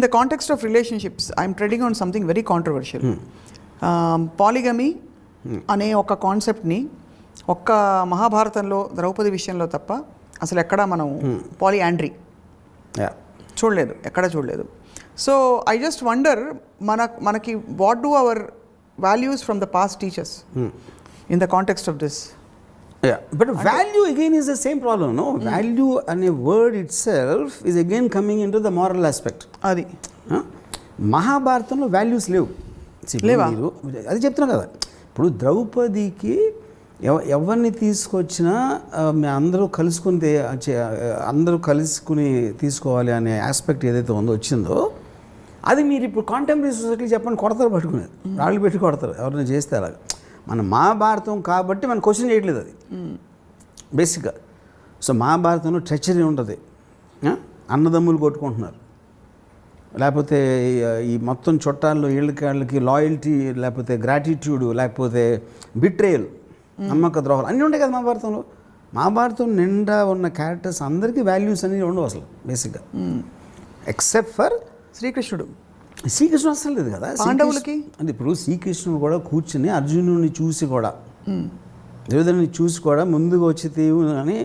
in the context of relationships, I'm treading on something very controversial. Polygamy అనే ఒక కాన్సెప్ట్ని ఒక్క మహాభారతంలో ద్రౌపది విషయంలో తప్ప అసలు ఎక్కడా మనం పాలియాండ్రీ చూడలేదు, ఎక్కడ చూడలేదు. సో ఐ జస్ట్ వండర్ మనకి what do our values from the past teachers in the context of this? Yeah, but value again is the same problem, no? Value and a word itself is again coming into the moral aspect. అది మహాభారతంలో values లేవు. లేవా? అది చెప్తున్నా కదా. ఇప్పుడు ద్రౌపదికి ఎవరిని తీసుకొచ్చినా అందరూ కలుసుకుని తీసుకోవాలి అనే ఆస్పెక్ట్ ఏదైతే వచ్చిందో అది మీరు ఇప్పుడు కాంటెంపరీ సొసైటీ చెప్పండి, కొడతారు పట్టుకునేది, రాళ్ళు పెట్టి కొడతారు ఎవరైనా చేస్తే అలాగా. మన మహాభారతం కాబట్టి మనం క్వశ్చన్ చేయట్లేదు అది బేసిక్గా. సో మహాభారతంలో ట్రెచరీ ఉంటుంది, అన్నదమ్ములు కొట్టుకుంటున్నారు, లేకపోతే ఈ మొత్తం చుట్టాల్లో వీళ్ళకి లాయల్టీ, లేకపోతే గ్రాటిట్యూడ్, లేకపోతే బిట్రేయల్, నమ్మక ద్రోహాలు అన్నీ ఉంటాయి కదా మహాభారతంలో. మహాభారతం నిండా ఉన్న క్యారెక్టర్స్ అందరికీ వాల్యూస్ అనేవి ఉండవు అసలు బేసిక్గా, ఎక్సెప్ట్ ఫర్ శ్రీకృష్ణుడు అసలు లేదు కదా పాండవులకి. అంటే ఇప్పుడు శ్రీకృష్ణుడు కూడా కూర్చుని అర్జునుడిని చూసి కూడా దుర్యోధనుని చూసి కూడా ముందుకు వచ్చి తీవు అని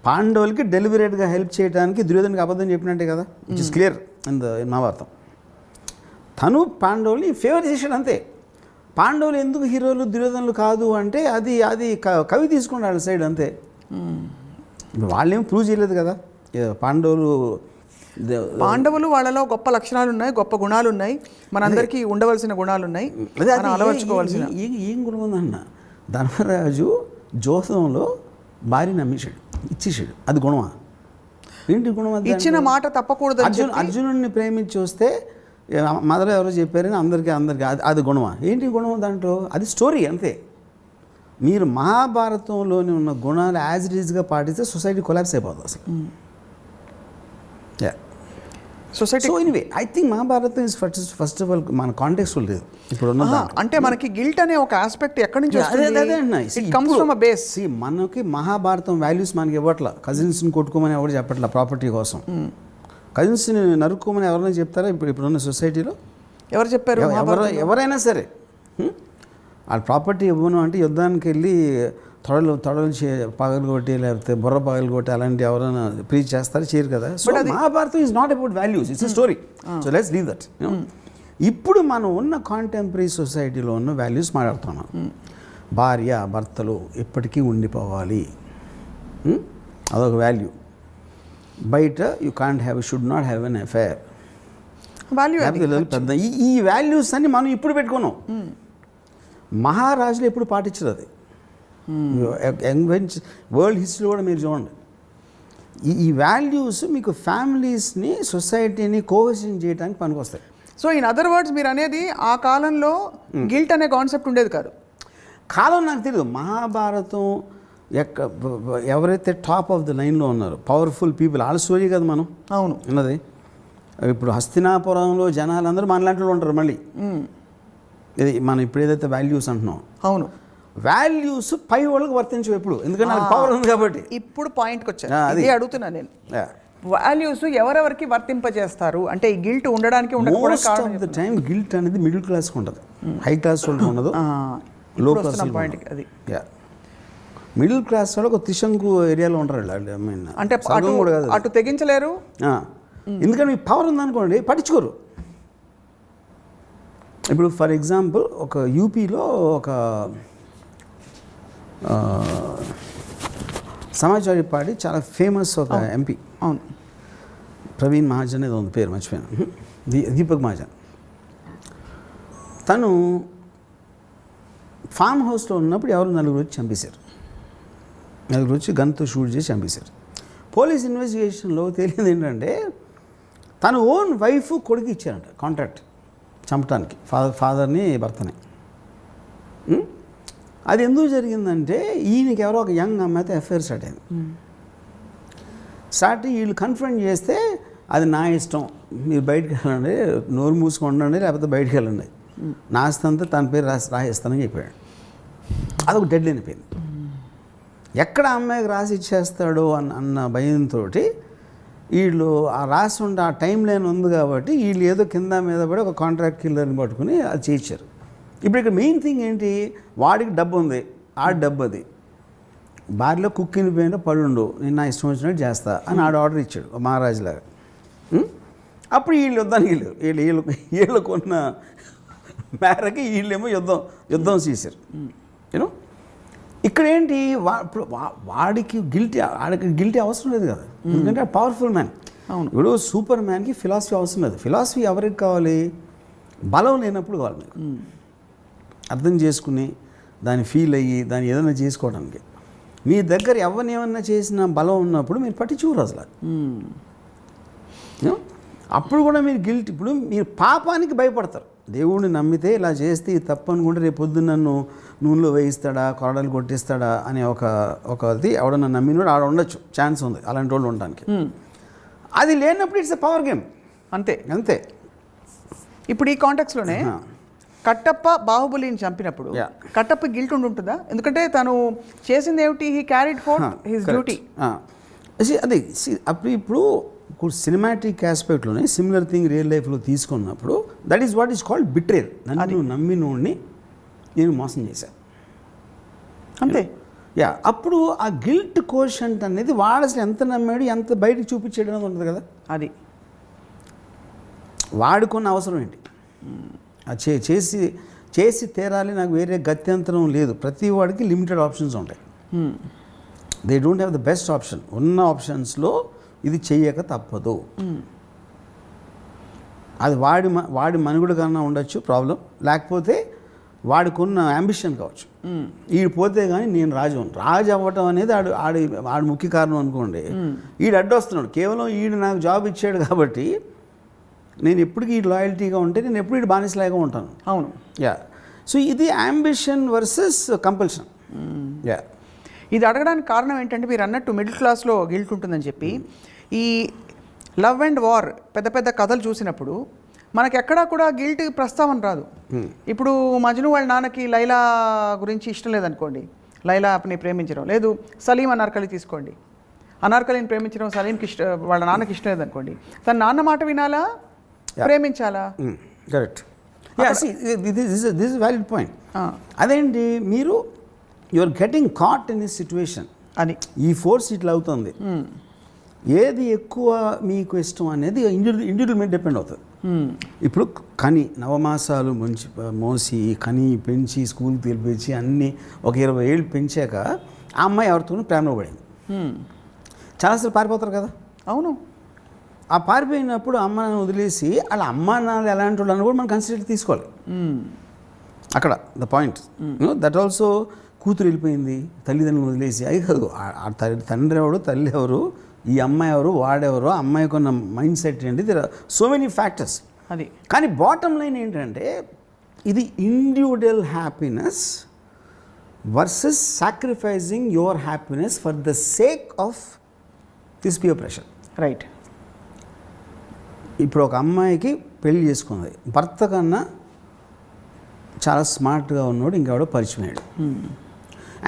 పాండవులకి డెలిబరేట్గా హెల్ప్ చేయడానికి దుర్యోధనుడికి అబద్ధం చెప్పినట్టే కదా, which is clear in Mahabharatam. తను పాండవుల్ని ఫేవర్ చేశాడు అంతే. పాండవులు ఎందుకు హీరోలు దుర్యోధనులు కాదు అంటే అది కవి తీసుకున్నాడు సైడ్ అంతే. వాళ్ళేం ప్రూవ్ చేయలేదు కదా పాండవులు వాళ్ళలో గొప్ప లక్షణాలు ఉన్నాయి, గొప్ప గుణాలు ఉన్నాయి, మనందరికీ ఉండవలసిన గుణాలు ఉన్నాయి, అలవర్చుకోవాల్సిన. ఏం గుణం ఉందన్న, ధర్మరాజు జోసంలో భార్యని నమ్మేశాడు, ఇచ్చేసాడు, అది గుణమా? ఏంటి గుణం? అది ఇచ్చిన మాట తప్పకూడదు. అర్జునుడిని ప్రేమించి వస్తే మదర్ ఎవరో చెప్పారని అందరికీ అది గుణమా? ఏంటి గుణం దాంట్లో? అది స్టోరీ అంతే. మీరు మహాభారతంలోని ఉన్న గుణాలు యాజ్ ఇట్ ఈజ్గా పాటిస్తే సొసైటీ కొలాప్స్ అయిపోతుంది అసలు. Society. So anyway I think Mahabharatam is first of all మన కాంటెక్స్ట్ లేదు ఇప్పుడు అంటే మనకి గిల్ట్ అనే ఒక ఆస్పెక్ట్ ఎక్కడి నుంచి మనకి మహాభారతం వాల్యూస్ మనకి ఇవ్వట్లా. కజిన్స్ని కొట్టుకోమని ఎవరు చెప్పట్లా ప్రాపర్టీ కోసం. కజిన్స్ని నరుక్కోమని ఎవరైనా చెప్తారా ఇప్పుడున్న సొసైటీలో? ఎవరు చెప్పారు? ఎవరైనా సరే వాళ్ళ ప్రాపర్టీ ఇవ్వను అంటే యుద్ధానికి వెళ్ళి తొడలు పగలగొట్టి లేకపోతే బుర్ర పగలగొట్టి అలాంటి ఎవరైనా ప్రీచ్ చేస్తారు, చేయరు కదా. So Mahabharatam is not about values, it's a story. So let's leave that. ఇప్పుడు మనం ఉన్న కాంటెంపరీ సొసైటీలో ఉన్న వాల్యూస్ మాట్లాడుతున్నాం. భార్య భర్తలు ఎప్పటికీ ఉండిపోవాలి, అదొక వాల్యూ. బయట you can't have, should not have an affair. పెద్ద ఈ వాల్యూస్ అన్ని మనం ఇప్పుడు పెట్టుకున్నాం. మహారాజులు ఎప్పుడు పాటించరు అది. వరల్డ్ హిస్టరీ కూడా మీరు చూడండి. ఈ వాల్యూస్ మీకు ఫ్యామిలీస్ని, సొసైటీని కోహెషన్ చేయడానికి పనికొస్తాయి. సో ఇన్ అదర్ వర్డ్స్ మీరు అనేది ఆ కాలంలో గిల్ట్ అనే కాన్సెప్ట్ ఉండేది కాదు. కాలం నాకు తెలియదు. మహాభారతం ఎవరైతే టాప్ ఆఫ్ ద లైన్లో ఉన్నారో పవర్ఫుల్ పీపుల్, వాళ్ళ స్టోరీ కదా మనం అవును ఉన్నది. ఇప్పుడు హస్తినాపురంలో జనాలందరూ మనలాంటి ఉంటారు. మళ్ళీ ఇది మనం ఇప్పుడు ఏదైతే వాల్యూస్ అంటున్నాం, అవును వాల్యూస్ పై వాళ్ళకి వర్తించవు ఎప్పుడు, ఎందుకంటే నాకు పవర్ ఉంది కాబట్టి. ఇప్పుడు పాయింట్కి వచ్చాను, అది అడుగుతున్నా నేను. వాల్యూస్ ఎవరెవరికి వర్తింపజేస్తారు అంటే ఈ గిల్ట్ ఉండడానికి ఉండకపోవడం టైం గిల్ట్ అనేది మిడిల్ క్లాస్కి ఉంటుంది, హై క్లాస్ వాళ్ళకి ఉండదు, లో క్లాస్ పాయింట్కి. అది మిడిల్ క్లాస్ వాళ్ళు ఒక త్రిశంకు ఏరియాలో ఉంటారు. అంటే అటు తెగించలేరు, ఎందుకంటే మీ పవర్ ఉందనుకోండి పట్టించుకోరు. ఇప్పుడు ఫర్ ఎగ్జాంపుల్ ఒక యూపీలో ఒక సమాజ్వాదీ పార్టీ చాలా ఫేమస్ ఒక ఎంపీ, అవును ప్రవీణ్ మహాజన్ ఏదో ఉంది పేరు మర్చిపోయాను, దీపక్ మహాజన్. తను ఫామ్ హౌస్లో ఉన్నప్పుడు ఎవరు నలుగురు వచ్చి చంపేశారు. నలుగురు వచ్చి గన్తో షూట్ చేసి చంపేశారు. పోలీస్ ఇన్వెస్టిగేషన్లో తెలియదు ఏంటంటే తను ఓన్ వైఫ్ కొడుకు ఇచ్చారంట కాంట్రాక్ట్ చంపడానికి, ఫాదర్ని భర్తని. అది ఎందుకు జరిగిందంటే ఈయనకి ఎవరో ఒక యంగ్ అమ్మాయితో ఎఫ్ఐఆర్ స్టార్ట్ అయింది. స్టార్ట్ వీళ్ళు కన్ఫ్రంట్ చేస్తే అది నా ఇష్టం, మీరు బయటకు వెళ్ళండి, నోరు మూసుకుండండి, లేకపోతే బయటకు వెళ్ళండి, నా ఆస్తంతా తన పేరు రాసిస్తానని చెప్పాడు. అదొక డెడ్ లైన్ అయిపోయింది. ఎక్కడ అమ్మాయికి రాసి ఇచ్చేస్తాడో అన్న భయంతో వీళ్ళు ఆ రాసి ఉండే ఆ టైం లైన్ ఉంది కాబట్టి వీళ్ళు ఏదో కింద మీద పడి ఒక కాంట్రాక్ట్ కిల్లర్ని పట్టుకుని అది చేయించారు. ఇప్పుడు ఇక్కడ మెయిన్ థింగ్ ఏంటి, వాడికి డబ్బు ఉంది, ఆ డబ్బు అది బారిలో కుక్కిని పోయినా పడుండు, నేను నా ఇష్టం వచ్చినట్టు చేస్తా అని ఆడు ఆర్డర్ ఇచ్చాడు మహారాజులాగా. అప్పుడు వీళ్ళు యుద్ధానికి వీళ్ళు కొన్న మేరకి వీళ్ళేమో యుద్ధం చేశారు. యూనో ఇక్కడ ఏంటి, ఇప్పుడు వాడికి గిల్టీ అవసరం లేదు కదా, ఎందుకంటే పవర్ఫుల్ మ్యాన్. అవును, ఇప్పుడు సూపర్ మ్యాన్కి ఫిలాసఫీ అవసరం లేదు. ఫిలాసఫీ ఎవరికి కావాలి, బలం లేనప్పుడు కావాలి మీకు, అర్థం చేసుకుని దాన్ని ఫీల్ అయ్యి దాన్ని ఏదైనా చేసుకోవడానికి. మీ దగ్గర ఎవరిని ఏమన్నా చేసిన బలం ఉన్నప్పుడు మీరు పట్టించుకోరు అసలు. అప్పుడు కూడా మీరు గిల్ట్, ఇప్పుడు మీరు పాపానికి భయపడతారు. దేవుడిని నమ్మితే ఇలా చేస్తే తప్పు అనుకుంటే రేపు పొద్దున్న నన్ను నూనెలో వేయిస్తాడా, కొరడాలు కొట్టిస్తాడా అనే ఒకది ఎవడన్నా నమ్మినోడు ఆడ ఉండొచ్చు, ఛాన్స్ ఉంది అలాంటి వాళ్ళు ఉండడానికి. అది లేనప్పుడు ఇట్స్ ఎ పవర్ గేమ్, అంతే అంతే. ఇప్పుడు ఈ కాంటాక్ట్స్లోనే కట్టప్ప బాహుబలిని చంపినప్పుడు కట్టప్ప గిల్ట్ ఉంటుందా? ఎందుకంటే తను చేసింది ఏమిటి, he carried fourth his duty. అదే ఇప్పుడు సినిమాటిక్ ఆస్పెక్ట్లోనే సిమిలర్ థింగ్ రియల్ లైఫ్లో తీసుకున్నప్పుడు that is what is called betrayal. నన్ను నమ్మినోడిని నేను మోసం చేశాను, అంతే. అప్పుడు ఆ గిల్ట్ కోషంట్ అనేది వాడు అసలు ఎంత నమ్మాడు, ఎంత బయటకు చూపించాడు అనేది ఉంటుంది కదా. అది వాడుకున్న అవసరం ఏంటి, చేసి తీరాలి, నాకు వేరే గత్యంతరం లేదు. ప్రతి వాడికి లిమిటెడ్ ఆప్షన్స్ ఉంటాయి. They don't have the best option. ఉన్న ఆప్షన్స్లో ఇది చెయ్యక తప్పదు. అది వాడి మనుగుడు కన్నా ఉండొచ్చు ప్రాబ్లం, లేకపోతే వాడికున్న అంబిషన్ కావచ్చు. ఈడు పోతే కానీ నేను రాజు అవ్వటం అనేది ఆడు ముఖ్య కారణం అనుకోండి. ఈడు అడ్డొస్తున్నాడు, కేవలం ఈడు నాకు జాబ్ ఇచ్చాడు కాబట్టి నేను ఎప్పటికీ ఈ లాయల్టీగా ఉంటే నేను ఎప్పుడు ఇటు బానిసలాగా ఉంటాను. అవును, సో ఇది అంబిషన్ వర్సెస్ కంపల్షన్. ఇది అడగడానికి కారణం ఏంటంటే మీరు అన్నట్టు మిడిల్ క్లాస్లో గిల్ట్ ఉంటుందని చెప్పి, ఈ లవ్ అండ్ వార్ పెద్ద పెద్ద కథలు చూసినప్పుడు మనకి ఎక్కడా కూడా గిల్ట్ ప్రస్తావన రాదు. ఇప్పుడు మజ్ను వాళ్ళ నాన్నకి లైలా గురించి ఇష్టం లేదనుకోండి, లైలాని ప్రేమించడం లేదు. సలీం అనార్కలి తీసుకోండి, అనార్కలిని ప్రేమించడం సలీంకి వాళ్ళ నాన్నకి ఇష్టం లేదనుకోండి, తన నాన్న మాట వినాలా, ప్రేమించాలా? Correct. This is valid point. అదేంటి, మీరు you are getting caught in this situation అని ఈ ఫోర్స్ ఇట్లా అవుతుంది. ఏది ఎక్కువ మీకు ఇష్టం అనేది ఇండివిజువల్ మీద డిపెండ్ అవుతుంది. ఇప్పుడు నవమాసాలు మోసి పెంచి స్కూల్కి తెలిపించి అన్నీ ఒక 20 ఏళ్ళు పెంచాక ఆ అమ్మాయి ఎవరితోనూ ప్రేమలో పడింది. చాలాసార్లు పారిపోతారు కదా. అవును, ఆ పారిపోయినప్పుడు అమ్మ నాన్న వదిలేసి వాళ్ళ అమ్మ నాన్న ఎలాంటి వాళ్ళు అని కూడా మనం కన్సిడర్ తీసుకోవాలి. అక్కడ ద పాయింట్. దట్ ఆల్సో కూతురు వెళ్ళిపోయింది, తల్లిదండ్రులు వదిలేసి అది కాదు. తండ్రి ఎవరు, తల్లి ఎవరు, ఈ అమ్మాయి ఎవరు, వాడెవరు, అమ్మాయికి ఉన్న మైండ్ సెట్ ఏంటి, there are so many factors. అది కానీ బాటమ్ లైన్ ఏంటంటే ఇది individual happiness versus sacrificing your happiness for the sake of this peer pressure. Right. ఇప్పుడు ఒక అమ్మాయికి పెళ్లి చేసుకుంది, భర్త కన్నా చాలా స్మార్ట్గా ఉన్నాడు ఇంకెవడో పరిచయం అయ్యాడు.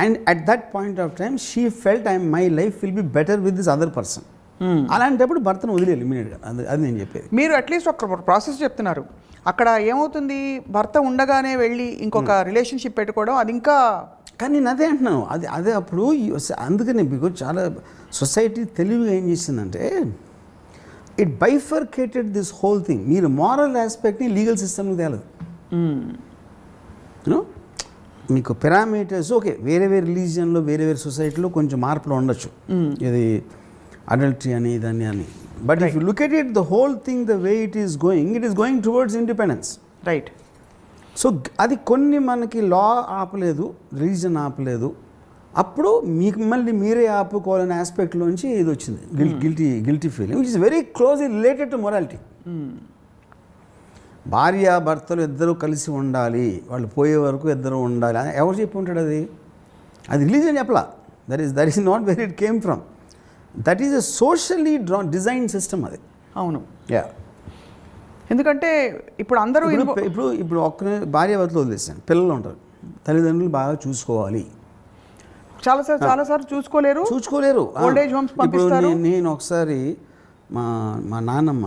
And at that point of time she felt my life will be better with this other person. అలాంటప్పుడు భర్తను వదిలేయాలి ఇమీడియట్గా. అది నేను చెప్పేది. మీరు అట్లీస్ట్ ఒక ప్రాసెస్ చెప్తున్నారు. అక్కడ ఏమవుతుంది, భర్త ఉండగానే వెళ్ళి ఇంకొక రిలేషన్షిప్ పెట్టుకోవడం అది ఇంకా. కానీ నేను అదే అంటున్నాను, అదే అప్పుడు అందుకని మీకు చాలా సొసైటీ తెలివిగా ఏం చేసిందంటే it bifurcated this whole thing. మీరు మారల్ ఆస్పెక్ట్ని లీగల్ సిస్టమ్కి తేలదు. యూనో మీకు పారామీటర్స్ ఓకే, వేరే రిలీజియన్లో వేరే సొసైటీలో కొంచెం మార్పులు ఉండొచ్చు, ఇది అడల్టరీ అని ఇదని అని. But if you look at it the whole thing the way it is going towards independence. Right. So అది కొన్ని మనకి లా ఆపలేదు, రిలీజన్ ఆపలేదు. అప్పుడు మళ్ళీ మీరే ఆపుకోవాలనే ఆస్పెక్ట్లోంచి ఇది వచ్చింది, guilty feeling which is very closely related to morality. భార్య భర్తలు ఇద్దరు కలిసి ఉండాలి, వాళ్ళు పోయే వరకు ఇద్దరు ఉండాలి, ఎవరు చెప్పి ఉంటాడు? అది రిలీజన్ చెప్పలా. That is not where it came from. That is a socially design system అది. అవును. ఎందుకంటే ఇప్పుడు అందరూ ఇప్పుడు ఒక్క భార్య భర్తలు వదిలేసాను, పిల్లలు ఉంటారు, తల్లిదండ్రులు బాగా చూసుకోవాలి. చాలాసార్లు చూసుకోలేరు. ఓల్డ్ ఏజ్ హోమ్స్ పంపిస్తారు. నేను ఒకసారి మా మా నాన్నమ్మ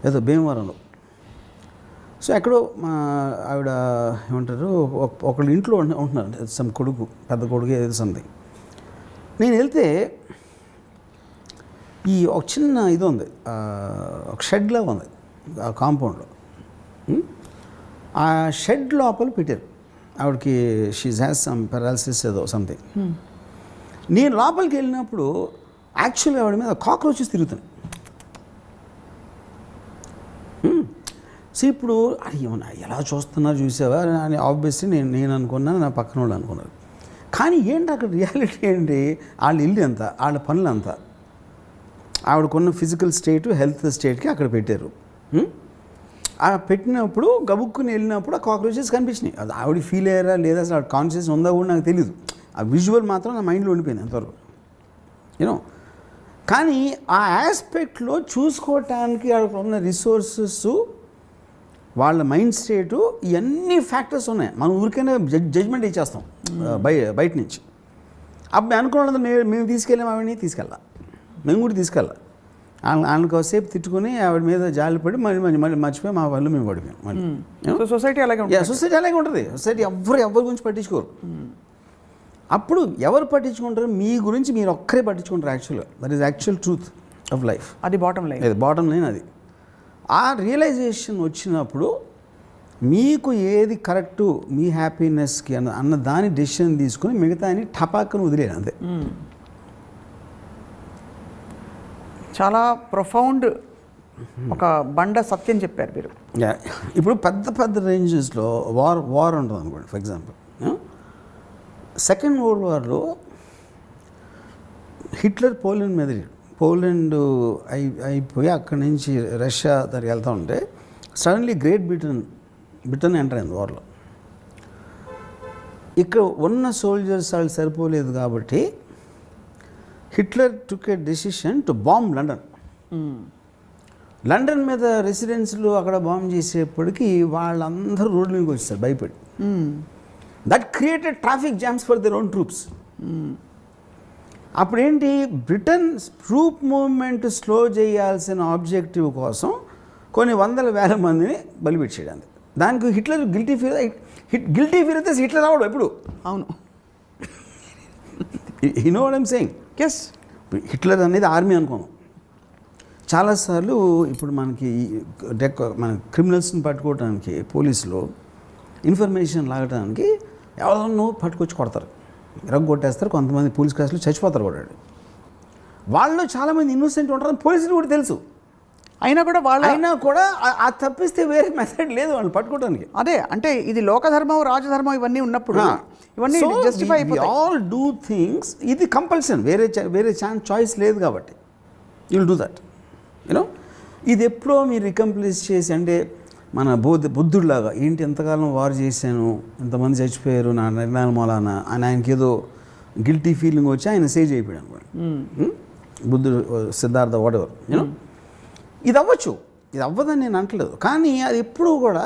ఏదో భీమవరంలో. సో ఎక్కడో మా ఆవిడ ఏమంటారు ఒకళ్ళ ఇంట్లో ఉంటున్నారు, సమ్ కొడుకు, పెద్ద కొడుకు ఏదో సంథింగ్. నేను వెళ్తే ఈ ఒక చిన్న ఇది ఉంది, ఒక షెడ్లా ఉంది ఆ కాంపౌండ్లో. ఆ షెడ్ లోపల పెట్టారు ఆవిడకి, షీజ్ హ్యాస్ సమ్ పెరాలసిస్ ఏదో సంథింగ్. నేను లోపలికి వెళ్ళినప్పుడు యాక్చువల్గా ఆవిడ మీద కాక్రోచెస్ తిరుగుతున్నాయి. సో ఇప్పుడు అది ఏమన్నా ఎలా చూస్తున్నారు చూసావా అని ఆబ్వియస్లీ నేను అనుకున్నాను, నా పక్కన వాళ్ళు అనుకున్నారు. కానీ ఏంటి అక్కడ రియాలిటీ ఏంటి, వాళ్ళ ఇల్లు ఎంత, వాళ్ళ పనులు అంత, ఆవిడకున్న ఫిజికల్ స్టేటు హెల్త్ స్టేట్కి అక్కడ పెట్టారు. ఆ పెట్టినప్పుడు గబుక్కుని వెళ్ళినప్పుడు ఆ కాక్రోచెస్ కనిపించినాయి. అది ఆవిడ ఫీల్ అయ్యారా లేదా, అసలు ఆవిడ కాన్షియస్ ఉందా కూడా నాకు తెలియదు. ఆ విజువల్ మాత్రం నా మైండ్లో ఉండిపోయింది అంతవరకు, యూనో. కానీ ఆ ఆస్పెక్ట్లో చూసుకోవటానికి అక్కడ ఉన్న రిసోర్సెస్, వాళ్ళ మైండ్ స్టేటు, ఇవన్నీ ఫ్యాక్టర్స్ ఉన్నాయి. మనం ఊరికైనా జడ్జ్మెంట్ ఇచ్చేస్తాం బయట నుంచి. అప్పుడు అనుకున్నది మేము తీసుకెళ్ళాం, ఆవిడని తీసుకెళ్ళా, మేము కూడా తీసుకెళ్ళా. వాళ్ళని కాసేపు తిట్టుకుని ఆవిడ మీద జాలిపడి మళ్ళీ మర్చిపోయి మా వాళ్ళు మేము పడిపోయాం మళ్ళీ. సొసైటీ అలాగే ఉంటుంది. సొసైటీ అలాగే ఉంటుంది. సొసైటీ ఎవరి గురించి పట్టించుకోరు. అప్పుడు ఎవరు పట్టించుకుంటారు, మీ గురించి మీరు ఒక్కరే పట్టించుకుంటారు. యాక్చువల్గా that is actual truth of life. అది బాటమ్ లైన్. అది బాటమ్ లైన్. అది ఆ రియలైజేషన్ వచ్చినప్పుడు మీకు ఏది కరెక్టు మీ హ్యాపీనెస్కి అన్న దాని డెసిషన్ తీసుకుని మిగతా అని టపాక్కను వదిలేను అంతే. చాలా ప్రొఫౌండ్ ఒక బండ సత్యం చెప్పారు మీరు. ఇప్పుడు పెద్ద రేంజెస్లో వార్ ఉంటుంది అనుకోండి. ఫర్ ఎగ్జాంపుల్ సెకండ్ వరల్డ్ వార్లో హిట్లర్ పోలాండ్ అయిపోయి అక్కడి నుంచి రష్యా దగ్గరికి వెళ్తూ ఉంటే సడన్లీ గ్రేట్ బ్రిటన్ ఎంటర్ అయింది వార్లో. ఇక్కడ ఉన్న సోల్జర్స్ వాళ్ళు సరిపోలేదు కాబట్టి Hitler took A decision to bomb London మీద రెసిడెన్స్లు అక్కడ బాంబ్ చేసేప్పటికీ వాళ్ళందరూ రోడ్ల మీదకి వచ్చేస్తారు భయపడి. That created traffic jams for their own troops. అప్పుడేంటి, బ్రిటన్ ట్రూప్ మూవ్మెంట్ స్లో చేయాల్సిన ఆబ్జెక్టివ్ కోసం కొన్ని వందల వేల మందిని బలిపెట్టేయడానికి. దానికి హిట్లర్ గిల్టీ ఫీల్ అయితే హిట్లర్ అవడం ఎప్పుడు. అవును, you know what I'm saying. Yes, Hitler అనేది ఆర్మీ అనుకోను. చాలాసార్లు ఇప్పుడు మన క్రిమినల్స్ని పట్టుకోవడానికి పోలీసులు ఇన్ఫర్మేషన్ లాగడానికి ఎవరో పట్టుకొచ్చి కొడతారు, కొట్టేస్తారు. కొంతమంది పోలీస్ కేసులు చచ్చిపోతారు కూడా. వాళ్ళు చాలామంది ఇన్నోసెంట్ ఉంటారు, పోలీసులు కూడా తెలుసు. అయినా కూడా ఆ తప్పిస్తే వేరే మెథడ్ లేదు వాళ్ళు పట్టుకోవడానికి. అదే అంటే ఇది లోకధర్మం రాజధర్మం ఇవన్నీ ఉన్నప్పుడు ఇవన్నీ జస్టిఫై ఆల్ డూ థింగ్స్. ఇది కంపల్సన్, వేరే చాయిస్ లేదు కాబట్టి యుల్ డూ దట్, యూనో. ఇది ఎప్పుడో మీరు రికంప్లీస్ చేసి, అంటే మన బుద్ధుడిలాగా ఏంటి ఎంతకాలం వార్ చేశాను, ఎంతమంది చచ్చిపోయారు నా నిర్ణయాల మూలాన అని ఆయనకి ఏదో గిల్టీ ఫీలింగ్ వచ్చి ఆయన సేజ్ అయిపోయాడు అనుకోండి. బుద్ధుడు, సిద్ధార్థ, వాటెవర్, యూనో. ఇది అవ్వచ్చు, ఇది అవ్వదని నేను అంటలేదు. కానీ అది ఎప్పుడూ కూడా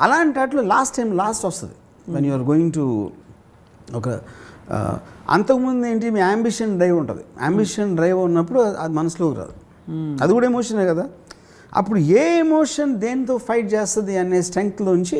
అలాంటి వాటిలో లాస్ట్ వస్తుంది వెన్ యూఆర్ గోయింగ్ టు ఒక అంతకుముందు ఏంటి, మీ యాంబిషన్ డ్రైవ్ ఉంటుంది. యాంబిషన్ డ్రైవ్ ఉన్నప్పుడు అది మనసులోకి రాదు. అది కూడా ఎమోషనే కదా. అప్పుడు ఏ ఎమోషన్ దేంతో ఫైట్ చేస్తుంది అనే స్ట్రెంగ్త్లోంచి